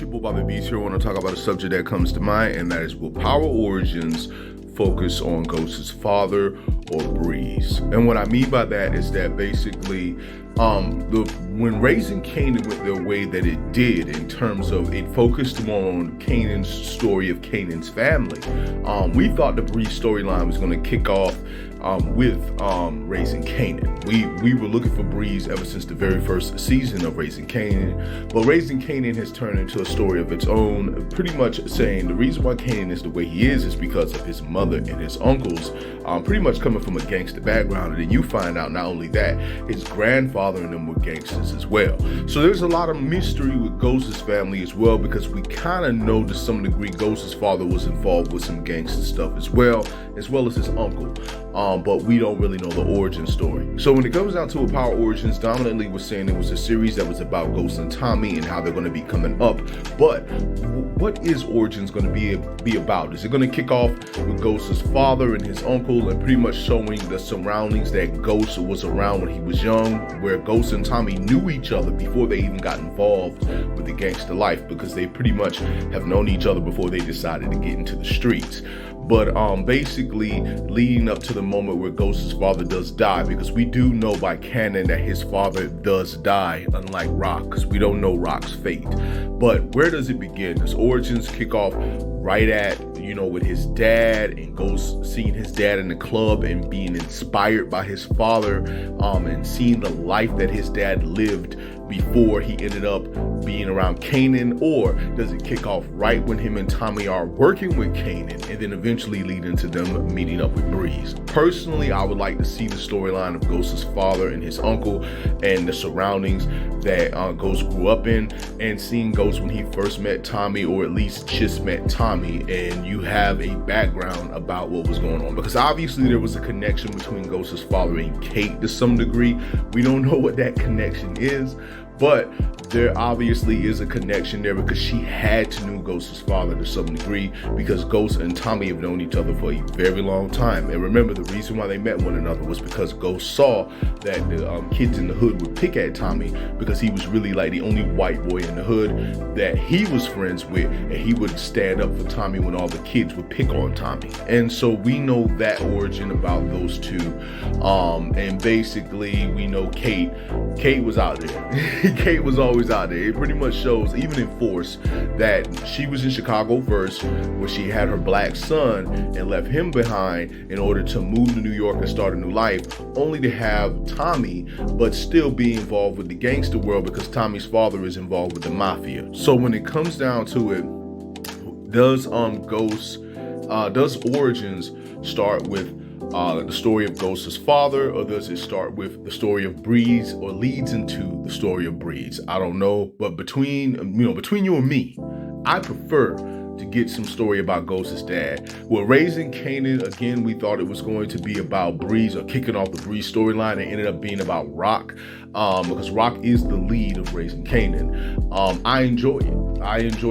your boy Bobby Beats here. I want to talk about a subject that comes to mind, and that is, will Power Origins focus on Ghost's father or Breeze? And what I mean by that is that basically when Raising Kanan went the way that it did, in terms of it focused more on Kanan's story of Kanan's family, we thought the Breeze storyline was going to kick off with Raising Kanan. We were looking for Breeze ever since the very first season of Raising Kanan, but Raising Kanan has turned into a story of its own, pretty much saying the reason why Kanan is the way he is because of his mother and his uncles, pretty much coming from a gangster background. And then you find out not only that, his grandfather and them were gangsters as well. So there's a lot of mystery with Ghost's family as well, because we kind of know to some degree Ghost's father was involved with some gangster stuff as well as his uncle. But we don't really know the origin story. So when it comes down to Power Origins, dominantly we're saying it was a series that was about Ghost and Tommy and how they're going to be coming up. But what is Origins going to be about? Is it going to kick off with Ghost's father and his uncle, and pretty much showing the surroundings that Ghost was around when he was young, where Ghost and Tommy knew each other before they even got involved with the gangster life, because they pretty much have known each other before they decided to get into the streets? But basically leading up to the moment where Ghost's father does die, because we do know by canon that his father does die, unlike Rock, because we don't know Rock's fate. But where does it begin? Does Origins kick off right at, with his dad, and Ghost seeing his dad in the club and being inspired by his father, and seeing the life that his dad lived before he ended up being around Kanan? Or does it kick off right when him and Tommy are working with Kanan, and then eventually lead into them meeting up with Breeze? Personally, I would like to see the storyline of Ghost's father and his uncle and the surroundings that Ghost grew up in, and seeing Ghost when he first met Tommy, or at least just met Tommy, and you have a background about what was going on, because obviously there was a connection between Ghost's father and Kate to some degree. We don't know what that connection is, but there obviously is a connection there, because she had to know Ghost's father to some degree, because Ghost and Tommy have known each other for a very long time. And remember, the reason why they met one another was because Ghost saw that the kids in the hood would pick at Tommy, because he was really like the only white boy in the hood that he was friends with, and he would stand up for Tommy when all the kids would pick on Tommy. And so we know that origin about those two. And basically we know Kate was out there. Kate was always out there. It pretty much shows, even in Force, that she was in Chicago first, where she had her black son and left him behind in order to move to New York and start a new life, only to have Tommy, but still be involved with the gangster world, because Tommy's father is involved with the mafia. So when it comes down to it, does Origins start with the story of Ghost's father, or does it start with the story of Breeze, or leads into the story of Breeze? I don't know, but between you and me, I prefer to get some story about Ghost's dad. Well, Raising Kanan, again, we thought it was going to be about Breeze, or kicking off the Breeze storyline. It ended up being about Rock, because Rock is the lead of Raising Kanan. I enjoy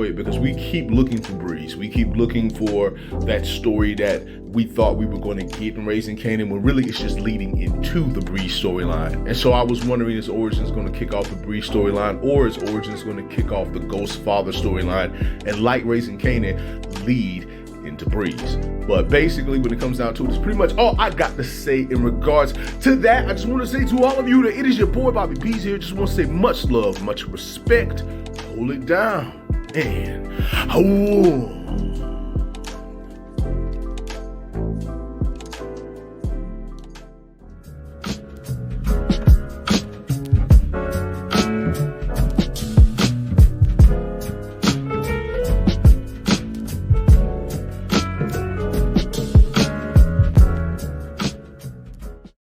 it because we keep looking for Breeze. We keep looking for that story that we thought we were going to get in Raising Kanan, when really it's just leading into the Breeze storyline. And so I was wondering, is Origins going to kick off the Breeze storyline, or is Origins going to kick off the Ghost father storyline, and like Raising Kanan, lead into Breeze? But basically, when it comes down to it, it's pretty much all I got to say in regards to that. I just want to say to all of you that it is your boy Bobby Bees here. Just want to say much love, much respect. Hold it down, and